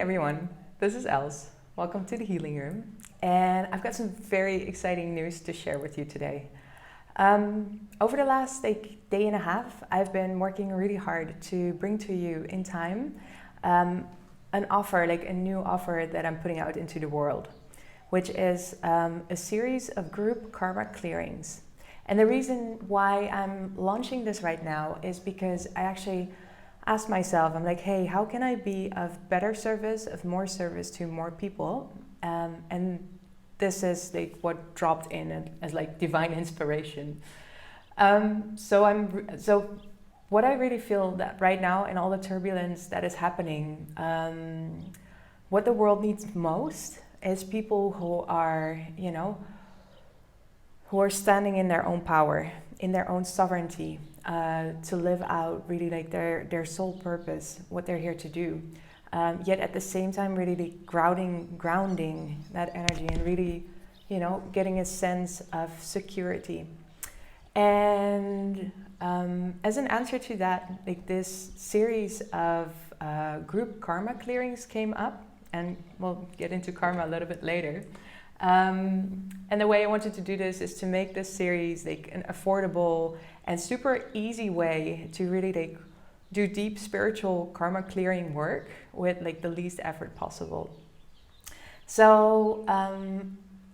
everyone, this is Els. Welcome to the Healing Room, and I've got some very exciting news to share with you today. Over the last day and a half, I've been working really hard to bring to you in time an offer, a new offer that I'm putting out into the world, which is a series of group karma clearings. And the reason why I'm launching this right now is because I actually asked myself, I'm like, hey, how can I be of better service, of more service to more people? And this is what dropped in as divine inspiration. So what I really feel that right now in all the turbulence that is happening, what the world needs most is people who are, who are standing in their own power, in their own sovereignty, to live out really their soul purpose, what they're here to do. Yet at the same time, really grounding that energy and really, getting a sense of security. And as an answer to that, this series of group karma clearings came up, and we'll get into karma a little bit later. And the way I wanted to do this is to make this series an affordable and super easy way to really do deep spiritual karma clearing work with the least effort possible. So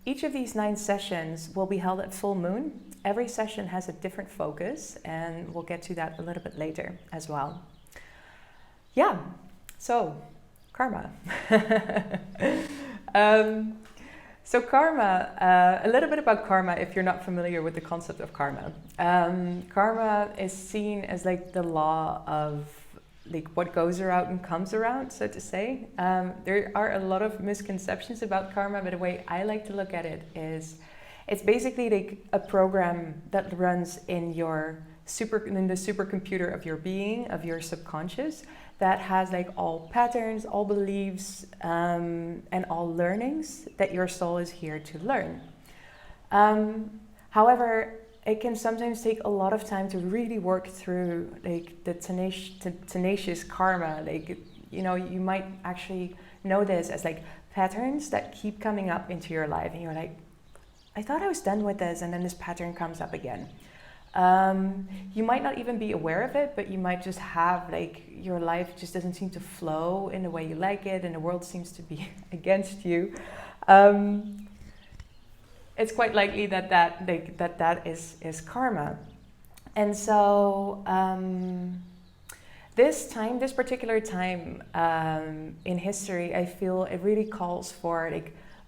each of these 9 sessions will be held at full moon. Every session has a different focus, and we'll get to that a little bit later as well. Yeah, so karma. So karma, a little bit about karma if you're not familiar with the concept of karma. Karma is seen as the law of what goes around and comes around, so to say. There are a lot of misconceptions about karma, but the way I like to look at it is it's basically a program that runs in the supercomputer of your being, of your subconscious, that has all patterns, all beliefs, and all learnings that your soul is here to learn. However, it can sometimes take a lot of time to really work through the tenacious karma. You might actually know this as patterns that keep coming up into your life, and you're like, I thought I was done with this, and then this pattern comes up again. You might not even be aware of it, but you might just have your life just doesn't seem to flow in the way you like it, and the world seems to be against you. It's quite likely that is karma. And so this particular time in history, I feel it really calls for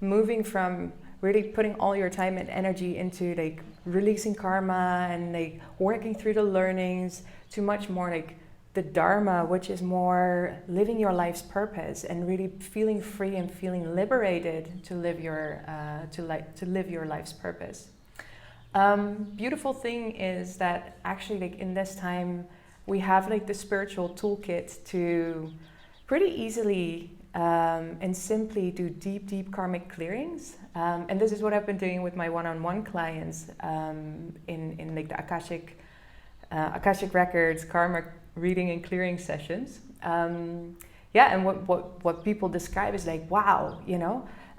moving from really putting all your time and energy into releasing karma and working through the learnings to much more the dharma, which is more living your life's purpose and really feeling free and feeling liberated to live your life's purpose. Beautiful thing is that actually in this time we have the spiritual toolkit to pretty easily and simply do deep karmic clearings. And this is what I've been doing with my one-on-one clients in the Akashic Records karma reading and clearing sessions. And what people describe is wow,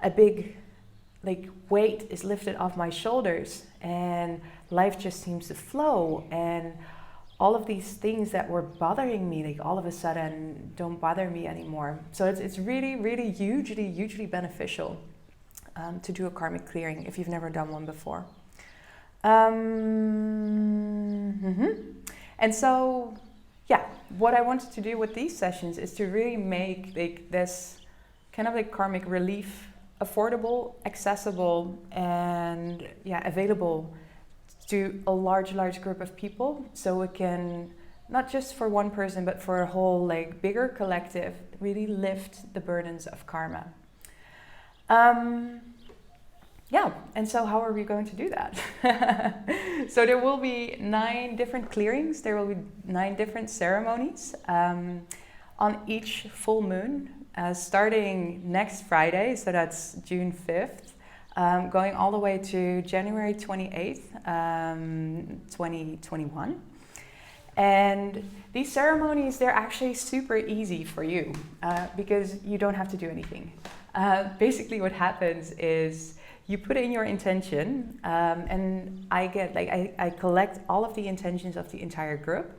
a big weight is lifted off my shoulders and life just seems to flow, and all of these things that were bothering me all of a sudden don't bother me anymore. So it's really hugely beneficial to do a karmic clearing if you've never done one before. And so what I wanted to do with these sessions is to really make this kind of karmic relief affordable, accessible, and available to a large group of people, so it can, not just for one person, but for a whole bigger collective, really lift the burdens of karma. And so how are we going to do that? So there will be 9 different clearings, there will be 9 different ceremonies on each full moon, starting next Friday, so that's June 5th, going all the way to January 28th, 2021. And these ceremonies, they're actually super easy for you because you don't have to do anything. Basically what happens is you put in your intention, and I collect all of the intentions of the entire group.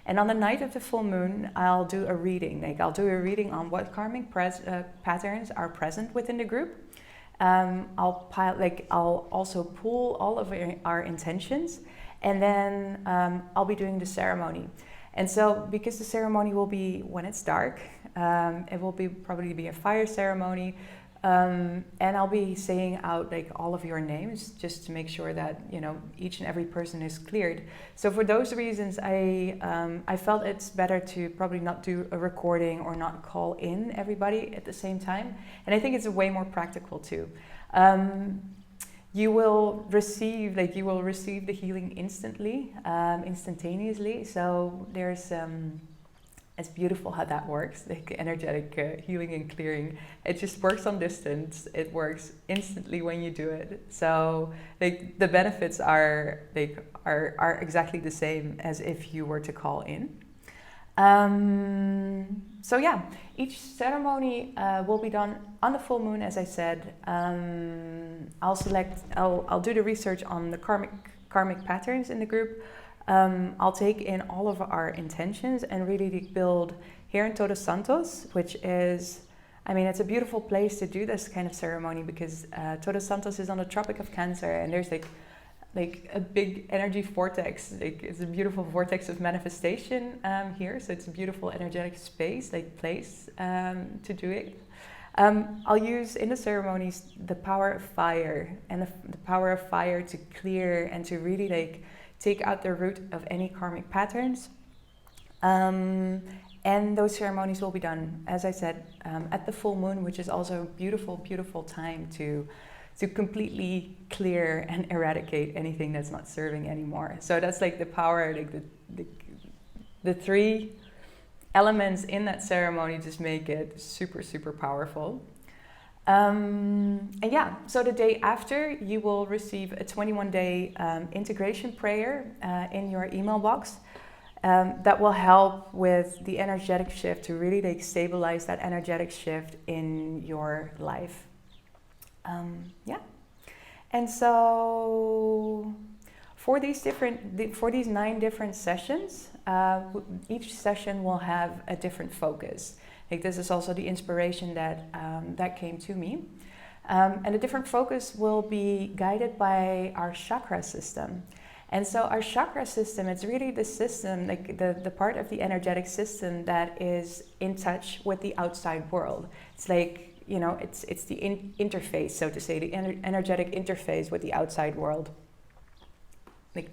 And on the night of the full moon, I'll do a reading. I'll do a reading on what karmic patterns are present within the group. I'll also pull all of our intentions, and then I'll be doing the ceremony. And so, because the ceremony will be when it's dark, it will probably be a fire ceremony. And I'll be saying out all of your names just to make sure that each and every person is cleared. So for those reasons, I felt it's better to probably not do a recording or not call in everybody at the same time. And I think it's way more practical too. You will receive the healing instantaneously. So there's it's beautiful how that works, energetic healing and clearing. It just works on distance. It works instantly when you do it. So the benefits are exactly the same as if you were to call in. So yeah, each ceremony will be done on the full moon, as I said. I'll do the research on the karmic patterns in the group. I'll take in all of our intentions and really build here in Todos Santos, which is, it's a beautiful place to do this kind of ceremony because Todos Santos is on the Tropic of Cancer, and there's a big energy vortex. It's a beautiful vortex of manifestation here, so it's a beautiful energetic space, place to do it. I'll use in the ceremonies the power of fire, and the power of fire to clear and to really take out the root of any karmic patterns. And those ceremonies will be done, as I said, at the full moon, which is also a beautiful, beautiful time to completely clear and eradicate anything that's not serving anymore. So that's the power, the three elements in that ceremony just make it super, super powerful. And yeah, so the day after, you will receive a 21-day integration prayer in your email box that will help with the energetic shift to really stabilize that energetic shift in your life. Yeah, and so for these 9 different sessions, each session will have a different focus. This is also the inspiration that came to me. And the different focus will be guided by our chakra system. And so our chakra system, it's really the system, the part of the energetic system that is in touch with the outside world. It's it's the interface, so to say, the energetic interface with the outside world.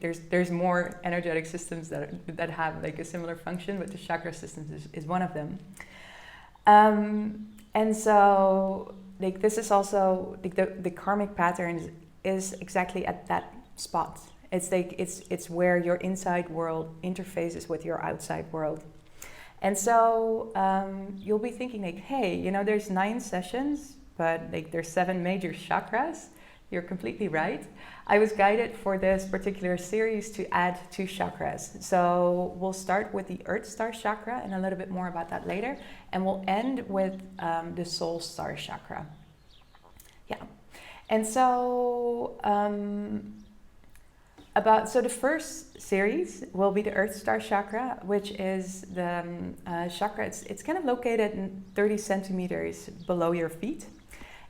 There's more energetic systems that have a similar function, but the chakra system is one of them. And so this is also the karmic patterns is exactly at that spot. It's where your inside world interfaces with your outside world. And so you'll be thinking hey, there's 9 sessions, but there's 7 major chakras. You're completely right. I was guided for this particular series to add 2 chakras. So we'll start with the Earth Star chakra, and a little bit more about that later. And we'll end with the Soul Star chakra. Yeah. And so the first series will be the Earth Star chakra, which is the chakra. It's kind of located 30 centimeters below your feet.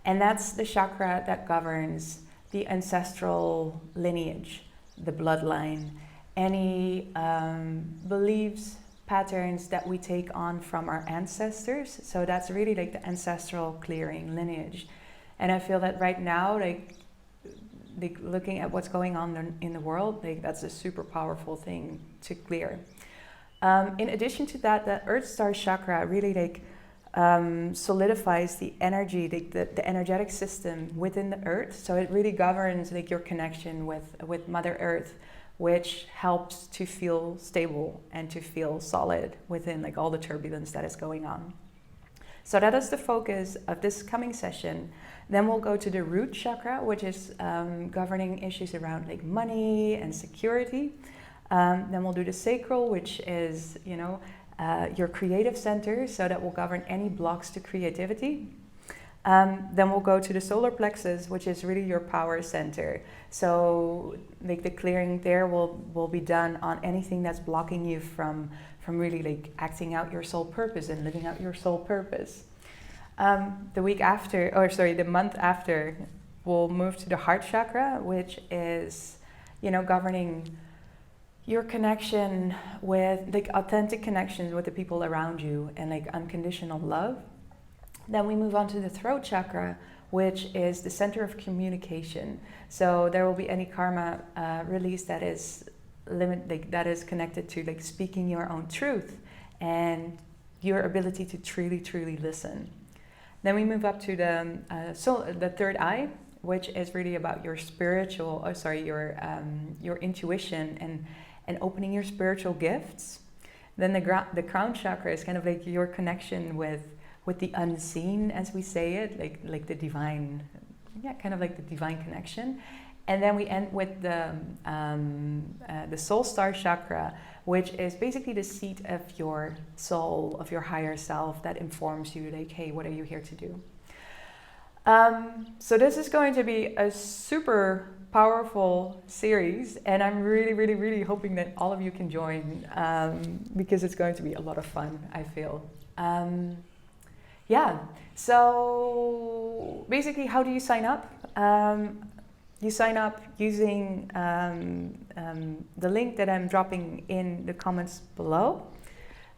And that's the chakra that governs the ancestral lineage, the bloodline, any beliefs, patterns that we take on from our ancestors. So that's really the ancestral clearing lineage. And I feel that right now, looking at what's going on in the world, that's a super powerful thing to clear. In addition to that, the Earth Star chakra really solidifies the energy, the energetic system within the earth. So it really governs your connection with Mother Earth, which helps to feel stable and to feel solid within all the turbulence that is going on. So that is the focus of this coming session. Then we'll go to the root chakra, which is governing issues around money and security. Then we'll do the sacral, which is, you know, your creative center, so that will govern any blocks to creativity. Then we'll go to the solar plexus, which is really your power center. So like the clearing there will be done on anything that's blocking you from really like acting out your soul purpose and living out your soul purpose. The month after, we'll move to the heart chakra, which is, you know, governing your connection with, like, authentic connections with the people around you and like unconditional love. Then we move on to the throat chakra, which is the center of communication. So there will be any karma release that is that is connected to like speaking your own truth and your ability to truly listen. Then we move up to the third eye, which is really about your your intuition and opening your spiritual gifts. Then the crown chakra is kind of like your connection with the unseen, as we say it, like the divine, kind of like the divine connection. And then we end with the soul star chakra, which is basically the seat of your soul, of your higher self, that informs you like, hey, what are you here to do? So this is going to be a super powerful series, and I'm really hoping that all of you can join, because it's going to be a lot of fun, I feel. So basically, how do you sign up? You sign up using the link that I'm dropping in the comments below.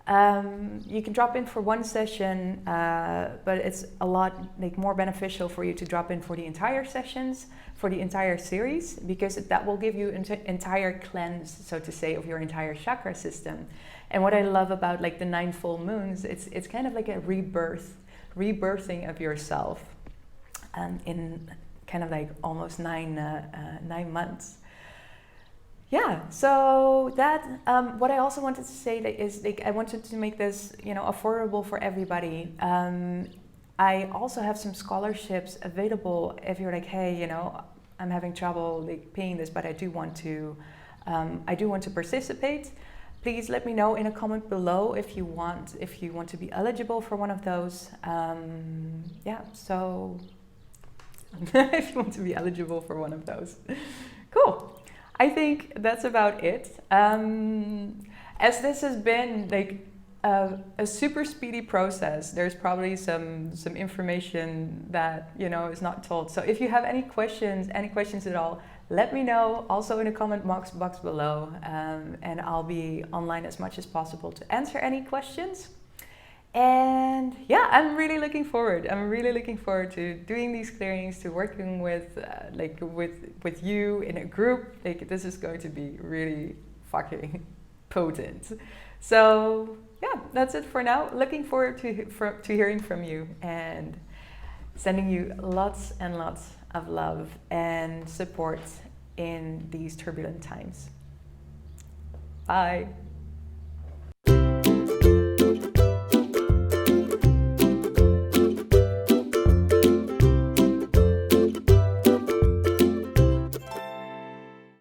You can drop in for one session, but it's a lot more beneficial for you to drop in for the entire sessions, for the entire series, because that will give you an entire cleanse, so to say, of your entire chakra system. And what I love about like the 9 full moons, it's kind of like a rebirthing of yourself, in kind of like almost 9 months. So that what I also wanted to say is like I wanted to make this, affordable for everybody. I also have some scholarships available if you're like, hey, I'm having trouble like paying this, but I do want to participate. Please let me know in a comment below if you want to be eligible for one of those. So if you want to be eligible for one of those. Cool. I think that's about it. As this has been like a super speedy process, there's probably some information that is not told. So if you have any questions at all, let me know also in the comment box below, and I'll be online as much as possible to answer any questions. And I'm really looking forward. I'm really looking forward to doing these clearings, to working with with you in a group. Like, this is going to be really fucking potent. So that's it for now. Looking forward to hearing from you and sending you lots and lots of love and support in these turbulent times. Bye.